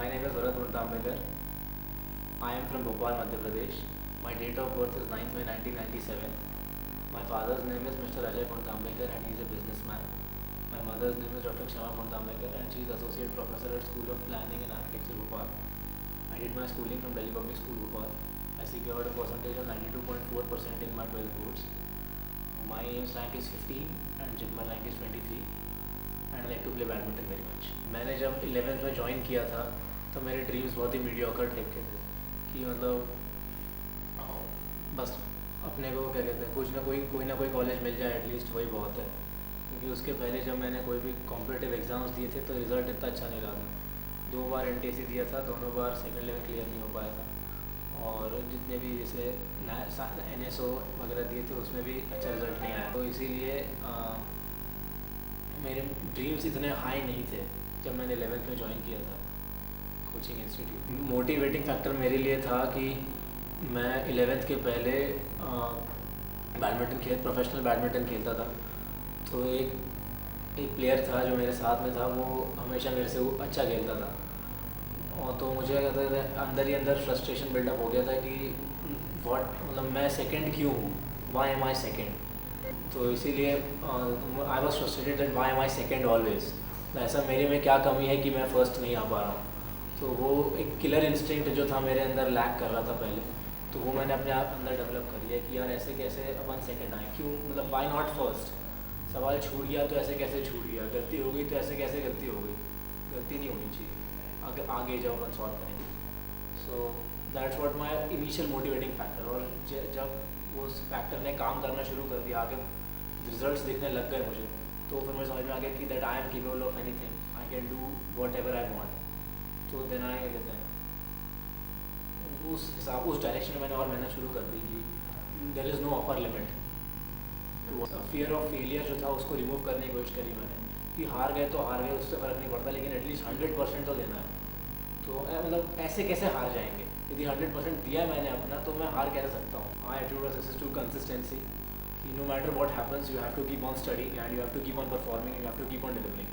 My name is Bharat Murtambekar. I am from Bhopal, Madhya Pradesh. My date of birth is 9th May 1997. My father's name is Mr. Ajay Murtambekar and he is a businessman. My mother's name is Dr. Kshama Murtambekar and she is Associate Professor at School of Planning and Architecture, Bhopal. I did my schooling from Delhi Public School, Bhopal. I secured a percentage of 92.4% in my 12 boards. My AIMS rank is 15 and JIPMER rank is 23. And like to play badminton very much. मैंने जब 11th में join किया था तो मेरे dreams बहुत ही mediocre type के थे कि मतलब बस अपने को क्या कहते हैं कोई ना कोई कॉलेज मिल जाए एटलीस्ट वही बहुत है. क्योंकि उसके पहले जब मैंने कोई भी कॉम्पिटिटिव एग्ज़ाम्स दिए थे तो रिज़ल्ट इतना अच्छा नहीं रहा था. 2 बार NTSC दिया था, दोनों बार सेकंड लेवल क्लियर नहीं हो पाया था. और जितने भी जैसे NSO वगैरह दिए थे उसमें भी अच्छा रिज़ल्ट नहीं आया. तो इसीलिए मेरे ड्रीम्स इतने हाई नहीं थे जब मैंने 11th में ज्वाइन किया था कोचिंग इंस्टीट्यूट. मोटिवेटिंग फैक्टर मेरे लिए था कि मैं 11th के पहले प्रोफेशनल बैडमिंटन खेलता था. तो एक प्लेयर था जो मेरे साथ में था, वो हमेशा मेरे से अच्छा खेलता था. और तो मुझे कहते अंदर ही अंदर फ्रस्ट्रेशन बिल्डअप हो गया था कि मतलब मैं सेकंड क्यों हूँ, वाई एम आई सेकंड. तो इसीलिए I was frustrated that why am I second always. ऐसा मेरे में क्या कमी है कि मैं फ़र्स्ट नहीं आ पा रहा हूँ. तो वो एक किलर इंस्टिंक्ट जो था मेरे अंदर लैक कर रहा था पहले, तो वो मैंने अपने आप अंदर डेवलप कर लिया कि यार ऐसे कैसे अपन सेकंड आए, क्यों मतलब वाई नॉट फर्स्ट. सवाल छूट गया तो ऐसे कैसे छूट गया, गलती हो गई तो ऐसे कैसे गलती हो गई. गलती नहीं होनी चाहिए, आगे जब अपन सॉल्व करेंगे. So that's what my initial motivating factor. और जब उस फैक्टर ने काम करना शुरू कर दिया, आगे रिजल्ट्स दिखने लग गए मुझे, तो फिर मुझे समझ में आ गया कि that I am capable of anything, I can do what ever I want. तो देन आई कहते हैं उस डायरेक्शन में मैंने और मेहनत शुरू कर दी कि there is no upper limit. तो फियर ऑफ फेलियर जो था उसको रिमूव करने की कोशिश करी मैंने कि हार गए तो हार गए, उससे फ़र्क नहीं पड़ता, लेकिन एटलीस्ट 100% तो देना है. तो मतलब ऐसे कैसे हार जाएंगे, यदि 100% दिया मैंने अपना तो मैं हार कैसे सकता हूँ. I attitude of success to consistency. No matter what happens, you have to keep on studying and you have to keep on performing, you have to keep on delivering.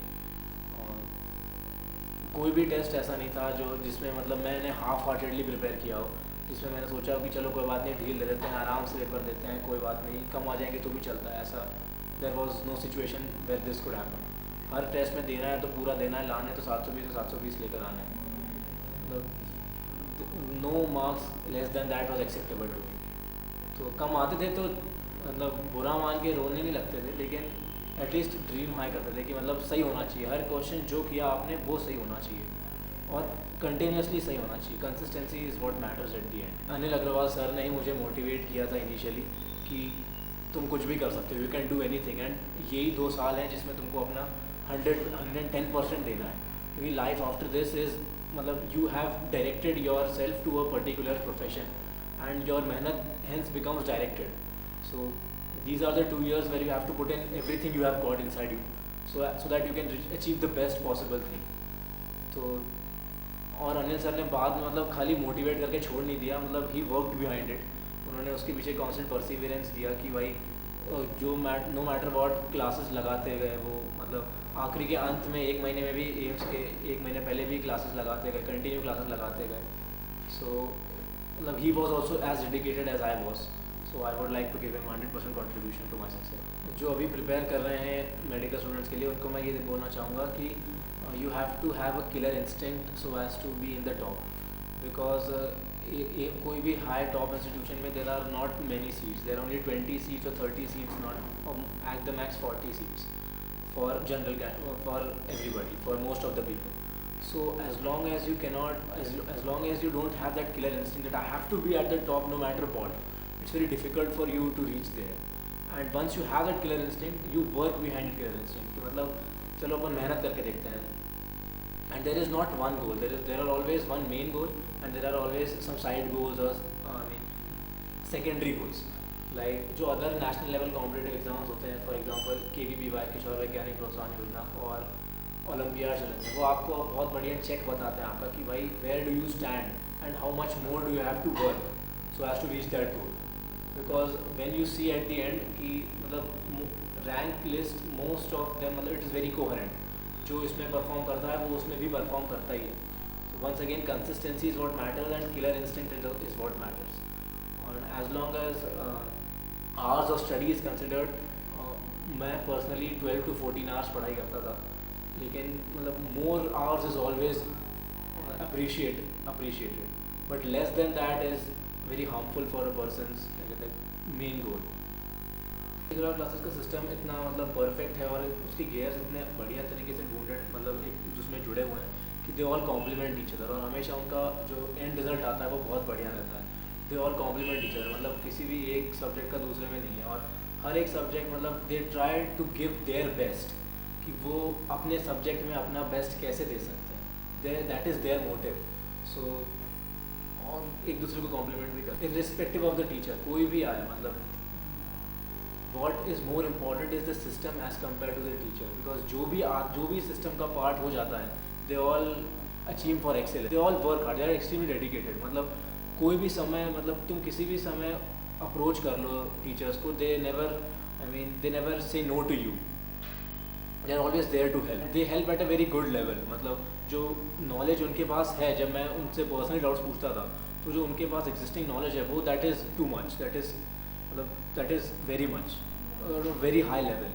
कोई भी टेस्ट ऐसा नहीं था जिसमें मतलब मैंने हाफ हार्टेडली प्रिपेयर किया हो, जिसमें मैंने सोचा कि चलो कोई बात नहीं, ढील दे देते हैं, आराम से पेपर देते हैं, कोई बात नहीं, कम आ जाएंगे तो भी चलता है. ऐसा there was no situation where this could happen. हर टेस्ट में देना है तो पूरा देना है, लाने तो 720 लेकर आना है. मतलब no marks less than that was acceptable to me. तो कम आते थे तो मतलब बुरा मान के रोने नहीं लगते थे, लेकिन एटलीस्ट ड्रीम हाई करते थे कि मतलब सही होना चाहिए, हर क्वेश्चन जो किया आपने वो सही होना चाहिए और कंटिन्यूसली सही होना चाहिए. Consistency is what matters at the end. Anil Agarwal sir ने ही मुझे मोटिवेट किया था इनिशियली कि तुम कुछ भी कर सकते हो, you can do anything. And यही 2 साल हैं जिसमें तुमको अपना 110% देना है. क्योंकि लाइफ आफ्टर दिस इज़ मतलब you have directed yourself to a particular profession and your मेहनत hence becomes directed. So these are the 2 years where you have to put in everything you have got inside you, so that you can achieve the best possible thing. तो और Anil sir ने बाद में मतलब खाली motivate करके छोड़ नहीं दिया, मतलब ही वर्कड बिहाइंड इट. उन्होंने उसके पीछे कॉन्स्टेंट परसिवियरेंस दिया कि भाई जो नो मैटर व्हाट क्लासेस लगाते गए, वो मतलब आखिरी के अंत में 1 महीने में भी एम्स के 1 महीने पहले भी क्लासेस लगाते गए, कंटिन्यू क्लासेस लगाते गए. सो मतलब he was also as dedicated as I was. So I would like to give him 100% contribution to my success. जो अभी प्रिपेयर कर रहे हैं मेडिकल स्टूडेंट्स के लिए, उनको मैं ये बोलना चाहूँगा कि you have to have a killer instinct so as to be in the top. Because कोई भी हाई टॉप इंस्टीट्यूशन में there are not many seats, there are only 20 seats और 30 seats, not at the max 40 seats for general, for everybody, for most of the people. So as long as you cannot, as long as you don't have that killer instinct that I have to be at the top no matter what, it's very difficult for you to reach there. And once you have that killer instinct, you work behind that killer instinct. कि मतलब चलो अपन मेहनत करके देखते हैं. And there is not one goal. There are always one main goal, and there are always some side goals or secondary goals. Like जो other national level competitive exams होते हैं, फॉर एग्जाम्पल KVPY किशोर वैज्ञानिक प्रोत्साहन योजना और olympiad चलते हैं, वो आपको बहुत बढ़िया चेक बताते हैं आपका कि भाई where do you stand and how much more do you have to work so as to reach that goal. Because when you see at the end कि मतलब rank list most of them मतलब it is very coherent. जो इसमें perform करता है वो उसमें भी परफॉर्म करता ही है. तो once again consistency is what matters and killer instinct is what matters. And as long as hours of study is considered, मैं personally 12 to 14 hours पढ़ाई करता था, लेकिन मतलब more hours is always appreciated, but less than that is very harmful for a person's main goal. Regular classes का system इतना मतलब perfect है और उसकी गेयर्स इतने बढ़िया तरीके से ढूंढे मतलब एक दूसरे में जुड़े हुए हैं कि they all complement each other, और हमेशा उनका जो एंड रिजल्ट आता है वो बहुत बढ़िया रहता है. They all complement each other, मतलब किसी भी एक सब्जेक्ट का दूसरे में नहीं है, और हर एक सब्जेक्ट मतलब they try to give their best, कि वो अपने सब्जेक्ट में अपना बेस्ट कैसे दे सकते हैं. That is their motive. So और एक दूसरे को कॉम्प्लीमेंट भी करते हैं इर्रिस्पेक्टिव ऑफ द टीचर. कोई भी आए, मतलब what is more important is the system as compared to the teacher, because जो भी system का part हो जाता है, they all achieve for excellence, they all work hard, they are extremely dedicated. मतलब कोई भी समय, मतलब तुम किसी भी समय approach कर लो teachers को, they never say no to you, they are always there to help. They help at a very good level. मतलब जो knowledge उनके पास है, जब मैं उनसे personally doubts पूछता था, तो जो उनके पास existing knowledge है वो that is too much, that is very much, very high level.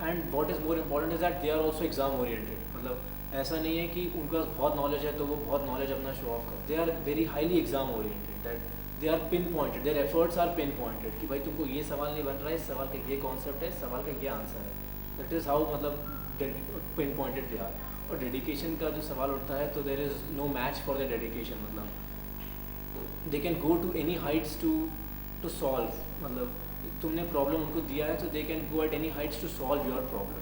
And what is more important is that they are also exam oriented. मतलब ऐसा नहीं है कि उनका बहुत नॉलेज है तो वो बहुत नॉलेज अपना शो ऑफ कर. They are very highly exam oriented, that they are pinpointed, their efforts are pinpointed, कि भाई तुमको ये सवाल नहीं बन रहा है, इस सवाल का ये कॉन्सेप्ट है, इस सवाल का ये आंसर है. दैट इज़ हाउ मतलब पिन पॉइंटेड दे आर. और डेडिकेशन का जो सवाल उठता है तो there is no match for the dedication. मतलब they can go to any heights to solve. मतलब तुमने प्रॉब्लम उनको दिया है तो they can go at any heights to solve your problem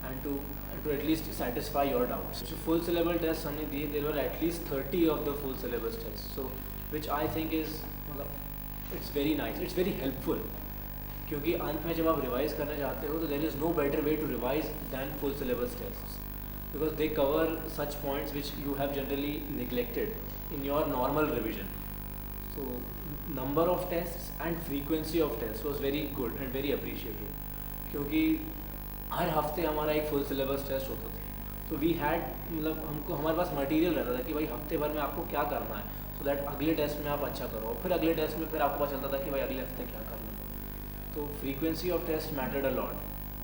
and to at least satisfy your doubts. जो full syllabus test हमने दिए, there were at least 30 of the full syllabus test, so which I think is मतलब it's very nice, it's very helpful. क्योंकि अंत में जब आप revise करना चाहते हो तो there is no better way to revise than full syllabus test, because they cover such points which you have generally neglected in your normal revision. So number of tests and frequency of tests was very good and very appreciated, क्योंकि हर हफ्ते हमारा एक full syllabus test होता था. तो we had मतलब हमको हमारे पास मटेरियल रहता था कि भाई हफ्ते भर में आपको क्या करना है, सो दैट अगले टेस्ट में आप अच्छा करो, और फिर अगले टेस्ट में फिर आपको पता चलता था कि भाई अगले हफ्ते क्या करना है. तो frequency of test mattered a lot,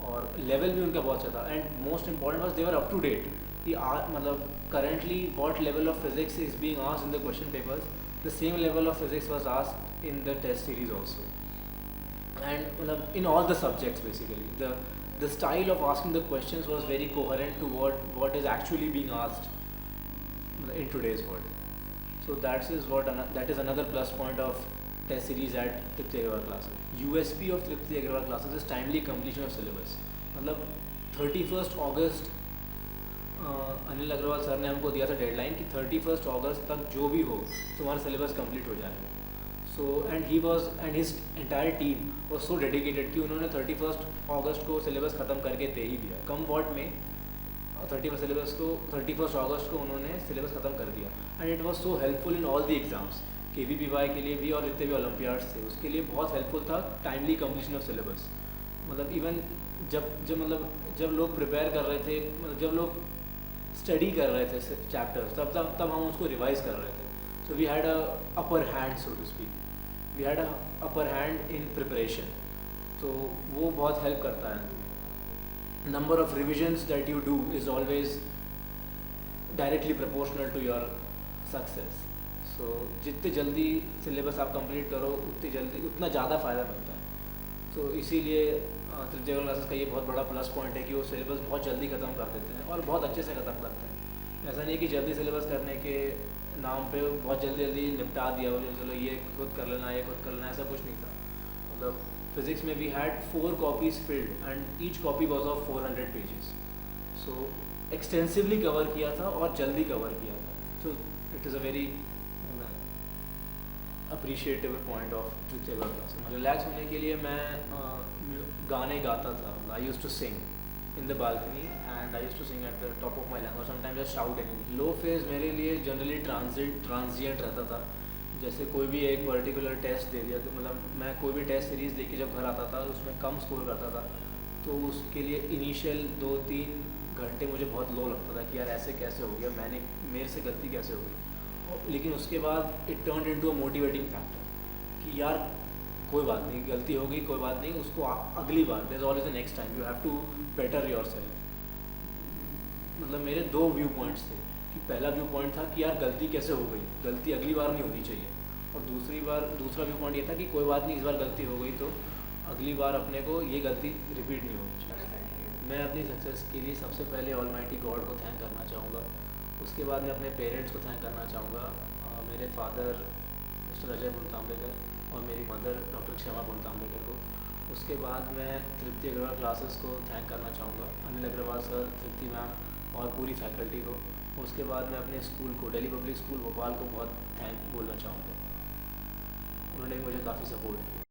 और लेवल भी उनका बहुत अच्छा था. And most important was they were up to date, कि मतलब currently what level of physics is being asked in the question papers, the same level of physics was asked in the test series also, and in all the subjects basically the style of asking the questions was very coherent to what is actually being asked in today's world. So that is another plus point of test series at Tripti Agrawal classes. USP of Tripti Agrawal classes is timely completion of syllabus. मतलब 31st August Anil Agarwal sir ने हमको दिया था deadline कि 31st अगस्त तक जो भी हो तुम्हारा सिलेबस कंप्लीट हो जाएगा. So and he was and his entire team was so dedicated कि उन्होंने 31st अगस्त को सिलेबस ख़त्म करके दे ही दिया. कम वॉट में 31st अगस्त को उन्होंने सिलेबस ख़त्म कर दिया. And it was so helpful in all the exams, KVPY के लिए भी और जितने भी ओलंपियाड्स थे उसके लिए बहुत हेल्पफुल था टाइमली कंप्लीशन ऑफ सिलेबस. मतलब इवन जब लोग प्रिपेयर कर रहे थे, जब लोग स्टडी कर रहे थे चैप्टर्स, तब हम उसको रिवाइज कर रहे थे. So we had a upper hand, so to speak, we had a upper hand in preparation. तो वो बहुत हेल्प करता है. Number of revisions that you do is always directly proportional to your success. So जितने जल्दी syllabus आप complete करो उतना ज़्यादा फ़ायदा मिलता है. तो इसीलिए तृतीय क्लासेस का ये बहुत बड़ा प्लस पॉइंट है कि वो सिलेबस बहुत जल्दी ख़त्म कर देते हैं और बहुत अच्छे से ख़त्म करते हैं. ऐसा नहीं कि जल्दी सिलेबस करने के नाम पे बहुत जल्दी निपटा दिया, बोले चलो ये खुद कर लेना, ऐसा कुछ नहीं था. मतलब फिज़िक्स में we had 4 copies filled and each copy was of 400 pages. So extensively cover किया था और जल्दी कवर किया था. तो it is a very appreciable point of तृतीय क्लास. रिलैक्स होने के लिए मैं गाने गाता था. I use to sing in the balcony and I use to sing at the top of my lungs और sometimes I shout anything. Low phase मेरे लिए जनरली ट्रांजिएंट रहता था. जैसे कोई भी एक पर्टिकुलर टेस्ट दे दिया तो मतलब मैं कोई भी टेस्ट सीरीज़ देख के जब घर आता था उसमें कम स्कोर करता था तो उसके लिए इनिशियल 2-3 घंटे मुझे बहुत लो लगता था कि यार ऐसे कैसे हो गया, मेरे से गलती कैसे हो गई। लेकिन उसके बाद it turn into a motivating factor कि यार कोई बात नहीं, गलती हो गई, कोई बात नहीं, उसको अगली बार there is always the next time, you have to better yourself. मतलब मेरे दो व्यू पॉइंट्स थे कि पहला व्यू पॉइंट था कि यार गलती कैसे हो गई, गलती अगली बार नहीं होनी चाहिए। और दूसरा व्यू पॉइंट ये था कि कोई बात नहीं, इस बार गलती हो गई तो अगली बार अपने को ये गलती रिपीट नहीं होनी चाहिए। मैं अपनी सक्सेस के लिए सबसे पहले ऑलमाइटी गॉड को थैंक करना चाहूँगा। उसके बाद मैं अपने पेरेंट्स को थैंक करना चाहूँगा, मेरे फादर मिस्टर अजय बुनतांबेकर और मेरी मदर डॉक्टर क्षमा बुनतांबेकर को। उसके बाद मैं तृप्ति अग्रवाल क्लासेस को थैंक करना चाहूँगा, अनिल अग्रवाल सर, तृप्ति मैम और पूरी फैकल्टी को। उसके बाद मैं अपने स्कूल को, दिल्ली पब्लिक स्कूल भोपाल को बहुत थैंक बोलना चाहूँगा, उन्होंने मुझे काफ़ी सपोर्ट किया।